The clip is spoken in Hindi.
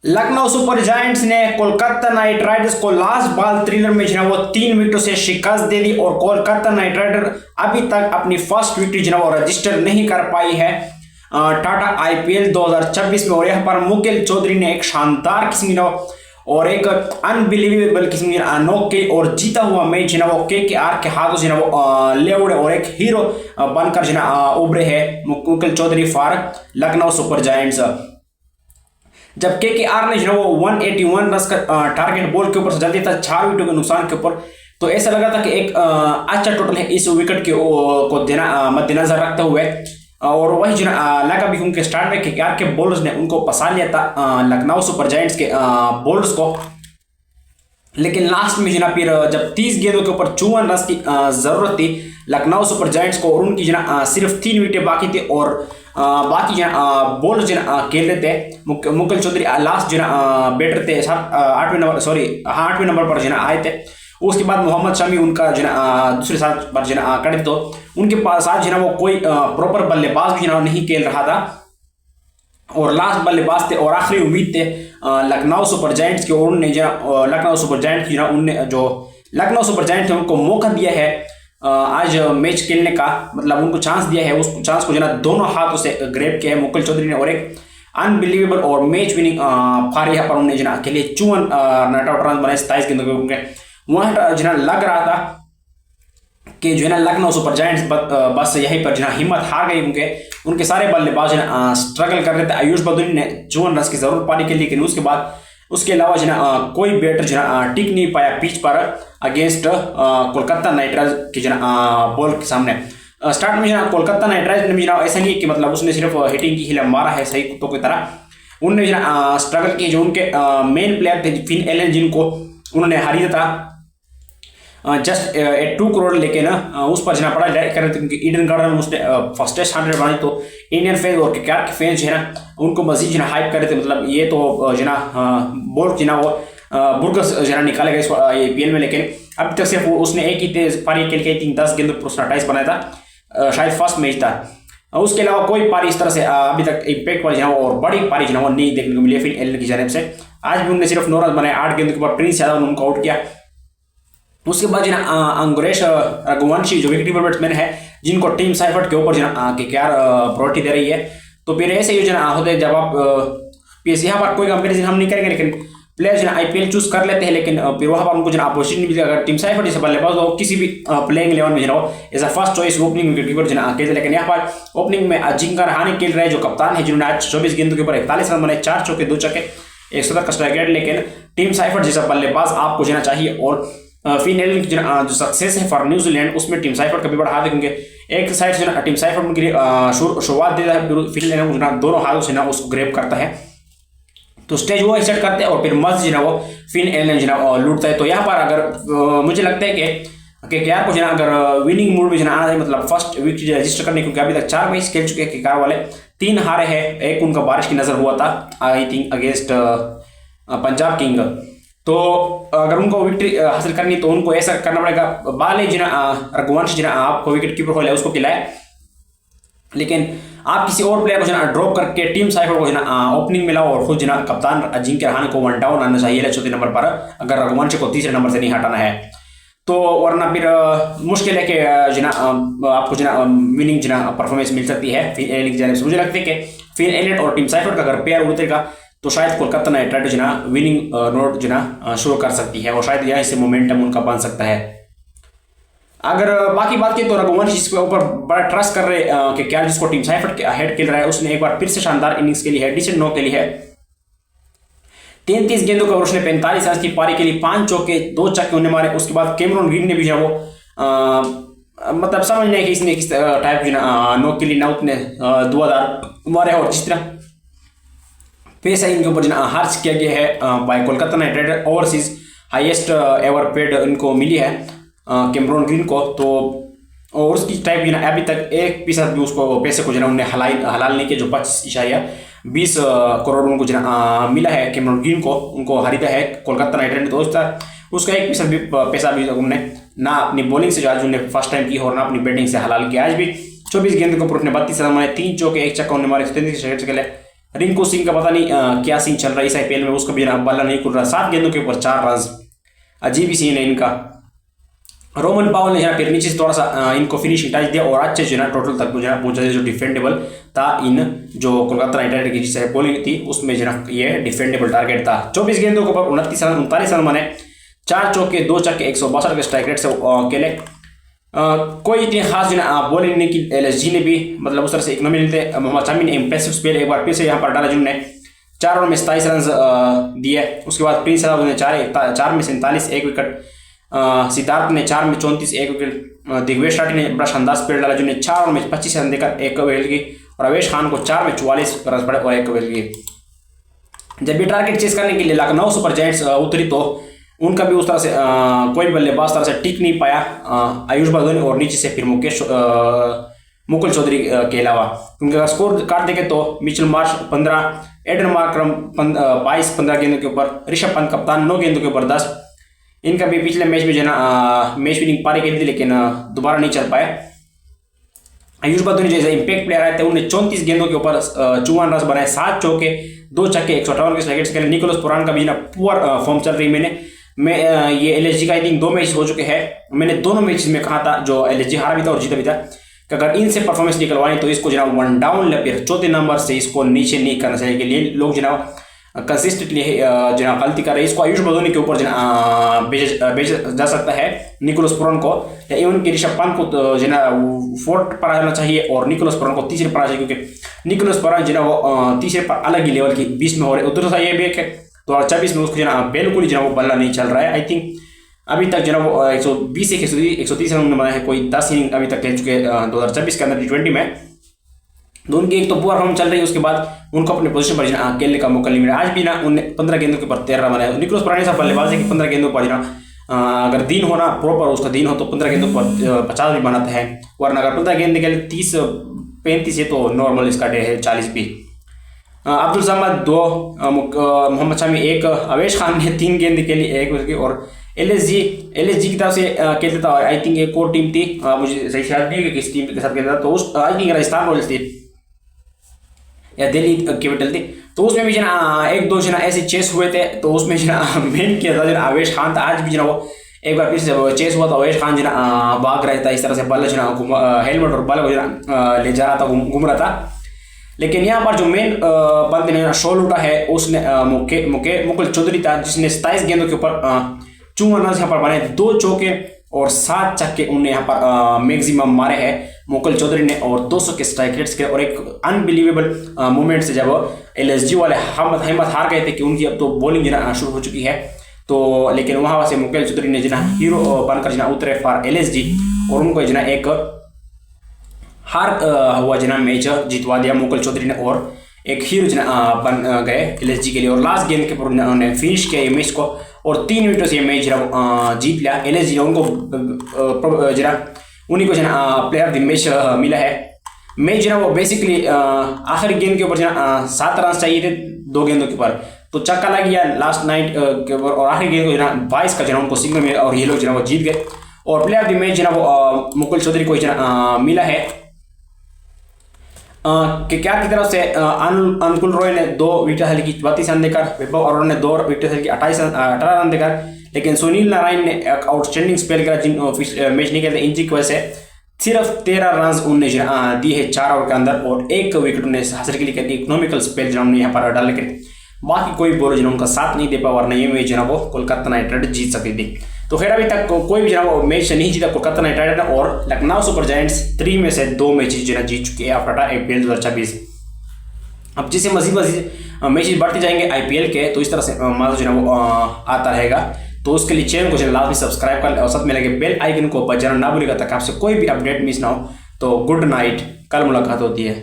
लखनऊ सुपर जायंट्स ने कोलकाता नाइट राइडर्स को लास्ट बॉल थ्रिलर में जो है वो 3 विकेटों से शिकस्त दे दी और कोलकाता नाइट राइडर अभी तक अपनी फर्स्ट विकेट जो है वो रजिस्टर नहीं कर पाई है टाटा आईपीएल 2026 में। और यहाँ पर मुकेल चौधरी ने एक शानदार किस्म और एक अनबिलीवेबल किस्म नॉक के और जीता हुआ मैच जो है वो केकेआर के हाथों से वो ले उड़े और एक हीरो बनकर जो है उभरे है Mukul Choudhary for Lucknow super giants. जब केकेआर ने जो है वो 181 रन का टारगेट बॉल के ऊपर सजा दिया था 4 विकेटों के नुकसान के ऊपर, तो ऐसा लगा था कि एक अच्छा टोटल है इस विकेट को देना मद्देनजर रखते हुए। और वही जो लगा भी उनके स्टार्ट में केकेआर के बॉलर्स ने उनको पसा लिया था लखनऊ सुपर जायंट्स के बॉलर्स को, लेकिन लास्ट में जो फिर जब 30 गेंदों के ऊपर 54 रन की जरूरत थी लखनऊ सुपर जायंट्स को और उनकी जो सिर्फ 3 विकेटें बाकी थी और बाकी जो बॉलर जो खेल रहे थे मुकेल चौधरी लास्ट जो बैटर थे 8वें नंबर पर जो आए थे। उसके बाद मोहम्मद शमी उनका जो दूसरे साथ पर जो खड़े, तो उनके पास साथ जो वो कोई प्रॉपर बल्लेबाज भी नहीं खेल रहा था और लास्ट बल्लेबाज थे और आखिरी उम्मीद थे लखनऊ सुपर जायंट्स के। और उन्होंने जो लखनऊ सुपर जायंट्स की लखनऊ सुपर जायंट्स ने उनको मौका दिया है आज मैच खेलने का, मतलब उनको चांस दिया है। उस चांस को जो दोनों हाथों से ग्रैब किया है मुकेल चौधरी ने और एक अनबिलीवेबल और मैच विनिंग फार यहाँ पर उन्होंने जो अकेले 54 नॉट आउट रन बनाए 27 गेंदों के। वहाँ जो लग रहा था कि जो है ना लखनऊ सुपर जायंट्स बस यहीं पर जो हिम्मत हार गई। उनके सारे बल्लेबाज स्ट्रगल कर रहे थे। आयुष बदुनी ने 54 रन की जरूरत पाने के लिए, लेकिन उसके बाद उसके अलावा जो कोई बैटर जो टिक नहीं पाया पिच पर अगेंस्ट कोलकाता नाइट राइडर्स के जो बॉल के सामने। स्टार्ट में जो कोलकाता नाइट राइडर्स ने ऐसा नहीं कि मतलब उसने सिर्फ हिटिंग की हिला मारा है सही कुत्तों की तरह, उन्होंने जो स्ट्रगल किए। जो उनके मेन प्लेयर थे फिन एलन जिनको उन्होंने हारी था जस्ट 2 करोड़, लेकिन उस पर जना पड़ा कर रहे थे क्योंकि ईडन गार्डन में उसने फर्स्टेस्ट 100 बनाई। तो इंडियन फैंस और केकेआर के फैंस जो है ना उनको मजीद जो हाइप कर रहे थे, मतलब ये तो जो बॉल जो वो बुर्गस जो निकालेगा इस आईपीएल में, लेकिन अभी तक सिर्फ उसने एक ही पारी खेल के 10 गेंदों पर उसने 28 बनाया था, शायद फर्स्ट मैच था। उसके अलावा कोई पारी इस तरह से अभी तक इम्पैक्ट वाली जो और बड़ी पारी जो वो नहीं देखने को मिली फिन एलन की जानिब से। आज भी उन्होंने सिर्फ 9 रन बनाए 8 गेंदों के ऊपर, प्रिंस यादव ने उनको आउट किया। उसके बाद जो अंकुरेश रघुवंशी जो विकेट कीपर बैट्समैन है जिनको टीम साइफर्ट के ऊपर जो केकेआर प्रायोरिटी दे रही है, तो फिर ऐसे ही होते हैं जब आप यहाँ पर कोई कंपेरिजन हम नहीं करेंगे, लेकिन प्लेयर जो आईपीएल चूज कर लेते हैं, लेकिन फिर वहाँ पर उनको जो अपॉर्चुनिटी मिलती है। अगर टीम साइफर्ट जैसे बल्लेबाज हो किसी भी प्लेइंग 11 में जो as a first choice opening wicket keeper जो खेलते, लेकिन यहाँ पर ओपनिंग में अजिंक्य रहाणे खेल रहे जो कप्तान है जिन्होंने आज 24 गेंदों के ऊपर 41 रन बनाए, 4 चौके 2 छक्के 117 का स्ट्राइक रेट। लेकिन टीम साइफर्ट जैसा बल्लेबाज आपको जाना चाहिए और फिन एलन की जो सक्सेस है फॉर न्यूजीलैंड उसमें टीम साइफर्ट का भी बड़ा हाथ है, क्योंकि एक साइड से टीम साइफर्ट उनके लिए शुरुआत देता है, फिन एलन दोनों हाथों से उसको ग्रैब करता है, तो स्टेज वो सेट करते हैं और फिर मस्त जो वो फिन एलन जो लूटता है। तो यहाँ पर अगर मुझे लगता है कि केकेआर को जो अगर विनिंग मूड में जो आना है, मतलब फर्स्ट विकेट रजिस्टर करने, क्योंकि अभी तक 4 मैच खेल चुके हैं केकेआर वाले, 3 हारे हैं, एक उनका बारिश की नजर हुआ था I think against Punjab king. तो अगर उनको विकेट हासिल करनी तो उनको ऐसा करना पड़ेगा, बाले रघुवंश आपको विकेट कीपर खोले उसको खिलाए, लेकिन आप किसी और प्लेयर को ड्रॉप करके टीम साइफर को ओपनिंग में लाओ और खुद कप्तान अजिंक्य रहाणे को 1 डाउन आना चाहिए 4थे नंबर पर, अगर रघुवंश को 3रे नंबर से नहीं हटाना है तो, वरना फिर मुश्किल है कि आपको विनिंग परफॉर्मेंस मिल सकती है फिन एलन की जानिब से। मुझे लगता है कि फिन एलन और टीम साइफर का अगर पेयर उतरेगा तो शायद Kolkata night Riders winning note शुरू कर सकती है और शायद यहाँ से मोमेंटम उनका बन सकता है। अगर बाकी बात की तो रघुवंश इसके ऊपर बड़ा ट्रस्ट कर रहे कि क्या जिसको टीम साइफर्ट के हेड खेल रहा है उसने एक बार फिर से शानदार इनिंग्स के लिए है, डिसेंट नॉक के लिए है, 33 गेंदों का उसने 45 रन की पारी के लिए 5 चौके 2 छक्के उन्हें मारे। उसके बाद कैमरून ग्रीन ने भी वो मतलब समझ नहीं कि इसने किस टाइप की नॉक के लिए ना उतने दुआदार मारे और जिस तरह पैसा इनके ऊपर हार्च किया गया है by Kolkata Knight Rider, overseas highest ever paid इनको मिली है कैमरून ग्रीन को। तो और उसकी टाइप अभी तक 1% भी उसको पैसे को उन्हें हलाल नहीं किया, जो 25.20 करोड़ उनको मिला है कैमरून ग्रीन को, उनको खरीदा है कोलकाता नाइट राइडर। तो उसका 1% भी पैसा भी उन्होंने ना अपनी बॉलिंग से जो आज उन्हें फर्स्ट टाइम की और ना अपनी बैटिंग से हलाल किया। आज भी 24 गेंद के ऊपर उसने 32 रन मारे, 3 चौके 1 छक्का उन्हें मारे, 33 के लिए रिंकू सिंह का पता नहीं क्या सीन चल रहा है इस IPL में, उसका भी ना बल्ला नहीं खुल रहा, 7 गेंदों के ऊपर 4 रन, अजीब ही सीन है इनका। रोमन पावल ने फिर नीचे से थोड़ा सा इनको फिनिशिंग टच दिया और अच्छे जो ना टोटल तक जो पहुंचा जो डिफेंडेबल था इन जो कोलकाता नाइट राइडर की जिससे बॉलिंग थी उसमें जो ना ये डिफेंडेबल टारगेट था। 24 गेंदों के ऊपर 29 रन 39 रन बने, 4 चौके 2 छक्के 162 के स्ट्राइक रेट से अकेले। कोई इतनी खास जो ना बॉलिंग नहीं की LSG ने भी, मतलब उस तरह से इकोनॉमी नहीं थे। मोहम्मद शामी ने इंप्रेसिव स्पेल एक बार फिर से यहाँ पर डाला जिन्होंने 4 ओवर में 27 रन दिए। उसके बाद प्रिंस यादव ने 4 में 47 1 विकेट, सिद्धार्थ ने 4 में 34 1 विकेट, दिग्वेश राठी ने बड़ा शानदार स्पेल डाला जिन्होंने 4 ओवर में 25 रन देकर 1 विकेट की, और अवेश खान को 4 में 44 रन पड़े और 1 विकेट की। जब ये टारगेट चेस करने के लिए लखनऊ सुपर जायंट्स उतरी तो उनका भी उस तरह से कोई बल्लेबाज तरह से टिक नहीं पाया, आयुष बर्धन और नीचे से फिर मुकुल चौधरी के अलावा। क्योंकि अगर स्कोर कार्ड देखें तो मिचेल मार्श 15, एडन मार्करम 22-15 गेंदों के ऊपर, ऋषभ पंत कप्तान 9 गेंदों के ऊपर 10। इनका भी पिछले मैच में जो है ना मैच विनिंग पारी खेली थी लेकिन दोबारा नहीं चल पाए। आयुष बर्धन जैसे इंपैक्ट प्लेयर आए थे उन्हें 34 गेंदों के ऊपर 54 रन बनाए, 7 चौके 2 छक्के 158 के स्ट्राइक रेट से। निकोलस पुरान का भी ना पुअर फॉर्म चल रही मैं ये LSG का आई थिंक 2 मैच हो चुके हैं। मैंने दोनों मैचेस में कहा था जो LSG हारा भी था और जीता भी था कि अगर इनसे परफॉर्मेंस निकलवानी तो इसको जनाब 1 डाउन या फिर चौथे नंबर से इसको नीचे नहीं करना चाहिए। के लिए लोग जनाब कंसिस्टेंटली जनाब गलती कर रहे हैं। इसको आयुष बर्धन के ऊपर भेजा जा सकता है निकोलस पुरान को, या इवन कि ऋषभ पंत को जनाब 4th पर आना चाहिए और निकोलस पुरान को 3रे पर आना चाहिए, क्योंकि निकोलस पुरान जनाब वो 3रे पर अलग ही लेवल की 20 में हो रहे। उधर सा ये भी है 2024 में उसको जना बिल्कुल ही जना वो बल्ला नहीं चल रहा है। आई थिंक अभी तक जना वो 120 से 130 रन बनाए हैं, कोई 10 इनिंग अभी तक खेल चुके हैं 2024 के अंदर T20 में। तो उनकी एक तो पुअर फॉर्म चल रही है, उसके बाद उनको अपने पोजीशन पर जना खेलने का मौका नहीं मिला। आज भी ना उन्हें 15 गेंदों के ऊपर 13 रन बनाए। निकोलस पुराने साहब बल्लेबाज है कि 15 गेंदों पर जना अगर दिन हो ना प्रॉपर उसका दिन हो तो 15 गेंदों पर 50 भी बनाते हैं, वरना अगर 15 गेंद निकले 30-35 है तो नॉर्मल इसका डे है 40 भी। अब्दुल समद 2, मोहम्मद शामी 1, अवेश खान ने 3 गेंद के लिए 1 विकेट, और LSG की तरफ से खेलता था। आई थिंक एक और टीम थी, मुझे सही याद नहीं है कि किस टीम के साथ खेलता था, तो उस आई थिंक राजस्थान रॉयल्स थी या दिल्ली कैपिटल थी, तो उसमें भी जना 1-2 जना ऐसे चेस हुए थे। तो उसमें जना मेन किया था जना अवेश खान था। आज भी जना वो एक बार फिर से चेस हुआ था, अवेश खान जना भाग रहा था इस तरह से, बल्ला जना हेलमेट और बल्ला को जना ले जा रहा था, घूम रहा था। लेकिन यहाँ पर जो मेन बंदे ने शो लूटा है उसने मुकुल चौधरी था, जिसने 27 गेंदों के ऊपर 54 रन यहाँ पर बने, 2 चौके और 7 छक्के उन्हें यहाँ पर मैक्सिमम मारे हैं मुकुल चौधरी ने, और 200 के स्ट्राइक रेट्स के। और एक अनबिलीवेबल मूवमेंट से जब LSG वाले हिम्मत हार गए थे कि उनकी अब तो बॉलिंग जना शुरू हो चुकी है, तो लेकिन वहां से मुकुल चौधरी ने जना हीरो बनकर जना उतरे फॉर LSG और उनको जना एक हार हुआ जना मैच जितवा दिया मुकुल चौधरी ने, और एक हीरो जना बन गए LSG के लिए। और लास्ट गेम के ऊपर उन्होंने फिनिश किया ये मैच को और 3 विकेटों से ये मैच जना जीत लिया LSG ने। उनको जना उन्हीं को जना प्लेयर ऑफ द मैच मिला है। मैच जना वो बेसिकली आखिरी गेंद के ऊपर जना 7 रन चाहिए थे 2 गेंदों के ऊपर, तो चक्का लग गया लास्ट नाइट के ऊपर, और आखिरी गेंद को जना 22 का जना उनको सिग्नल मिला और ये लोग जना वो जीत गए। और प्लेयर ऑफ द मैच जना वो मुकुल चौधरी को जना मिला है कि क्या की तरफ से अनुकुल रॉय ने 2 विकेट हासिल की 32 रन देकर, वैभव अरोड़ा ने 2 विकेट हासिल की 18 रन देकर, लेकिन सुनील नारायण ने एक आउटस्टैंडिंग स्पेल करा जिन मैच नहीं खेलते इंजरी की वजह से सिर्फ 13 रन उन्हें दिए है 4 ओवर के अंदर, और 1 विकेट उन्हें हासिल के लिए इकोनॉमिकल स्पेल जिन्होंने यहाँ पर डाल के बाकी कोई बॉलर जिन्होंने उनका साथ नहीं दे पाया, वरना ये मैच वो कोलकाता नाइट राइडर जीत सकती थी। तो खैर अभी तक कोई भी वो मैच नहीं जीता कोलकाता नाइट राइडर ने, और लखनऊ सुपर जायंट्स 3 में से 2 मैचेस जीत चुके हैं आफ्टर IPL 2024। अब जैसे मजीद मैचेस बढ़ते जाएंगे IPL के, तो इस तरह से मजा वो आता रहेगा। तो उसके लिए चैनल को लाजमी सब्सक्राइब कर ले और साथ में लगे बेल आइकन को बजाना ना भूलिएगा ताकि आपसे कोई भी अपडेट मिस ना हो। तो गुड नाइट, कल मुलाकात होती है।